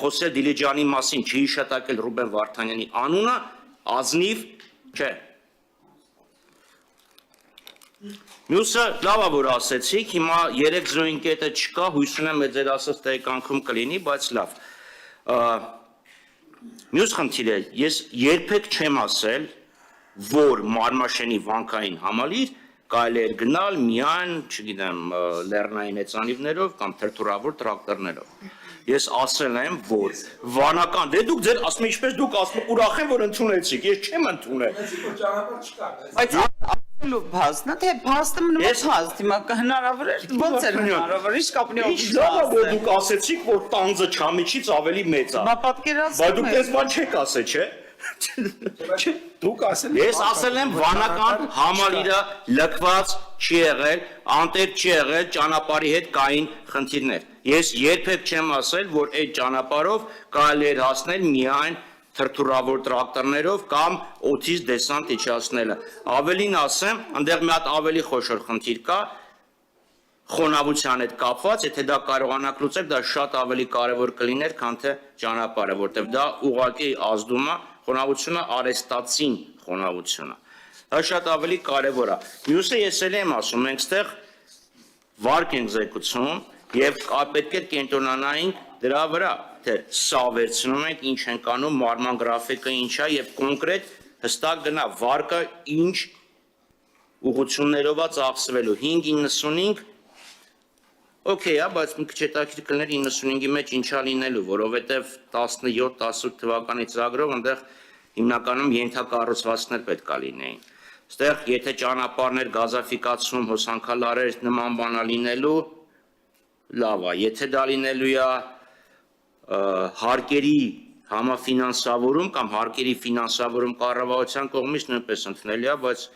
խոսել Դիլիջանի մասին, չհիշատակել Ռուբեն Վարդանյանի անունը, ազնիվ չէ։ Մյուսը լավ է, որ ասեցիք, հիմա 3 զրույն կետը չկա, հույս ունեմ է ձեր ասած տեղեկանքում կլինի, բայց լավ։ Մյուս խնդիրը, ես երբեք չեմ ասել, որ Մարմաշենի վանքային համալիր կարելի էր գնալ միայն, չգիտեմ, լեռնային հեծանիվներով կամ թրթուրավոր տրակտորներով։ Ես ասել եմ, որ վանական, դե դուք ձեր ասում եք, ինչպես դուք ասում եք, ուրախ եմ, որ ընդունեցիք, ես չեմ ընդունել։ Բայց փաստն է, թե փաստը մնում է փաստ, հիմա հնարավոր է, ո՞նց էր հնարավոր, ի՞նչ կապնի Ինչ լավ է, որ դուք ասեցիք, որ տանձը չամիջից ավելի մեծ է։ Բա պատկերացնում Բայց դուք դες բան չեք ասել, չէ։ Դուք ասել Ես ասել եմ վանական համալիրը լքված չի եղել, անտեր չի եղել, ճանապարհի հետ կային խնդիրներ։ Ես երբեք չեմ ասել, որ այդ ճանապարհով կարելի էր հասնել միայն թրթուրավոր տրակտորներով կամ օդից դեսանտ իջացնելը։ Ավելին ասեմ, այնտեղ մի հատ ավելի խոշոր խնդիր կա, խոնավության հետ կապված, եթե դա կարողանաք լուծել, դա շատ ավելի կարևոր կլիներ, քան թե ճանապարհը, որտեղ դա ուղղակի ազդում է խոնավությունը արեստացին խոնավությունը։ Դա շատ ավելի կարևոր է։ Մյուսը ես էլ եմ ասում, մենք ստեղ վարկ ենք զեկուցում եւ պետք է կենտրոնանայինք դրա վրա, թե սա վերցնում ենք, ինչ ենք անում, մարման գրաֆիկը ինչ է եւ կոնկրետ հստակ գնա վարկը ինչ ուղղություններով է ծախսվելու 5.95 Okay, բայց մի քիչ հետաքրքիր կլիներ 95-ի մեջ ինչա լինելու, որովհետև 17-18 թվականի ծրագրով այնտեղ հիմնականում ենթակառուցվածքներ պետք է լինեին։ Այստեղ եթե ճանապարհներ, գազաֆիկացում, հոսանքալարեր նման բանա լինելու, լավ է, եթե դա լինելու է հարկերի համաֆինանսավորում կամ հարկերի ֆինանսավորում կառավարության կողմից նույնպես ընդունելի է, բայց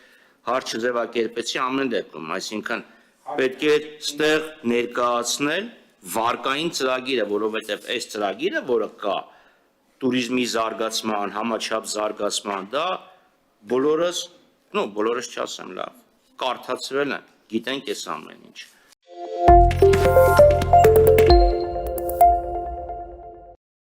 հարցը ձևակերպեցի ամեն դեպքում, այսինքն պետք է ստեղ ներկայացնել վարկային ծրագիրը, որովհետև այս ծրագիրը, որը կա տուրիզմի զարգացման, համաչափ զարգացման, դա բոլորս չասեմ լավ, կարդացվել են, գիտենք այս ամեն ինչ։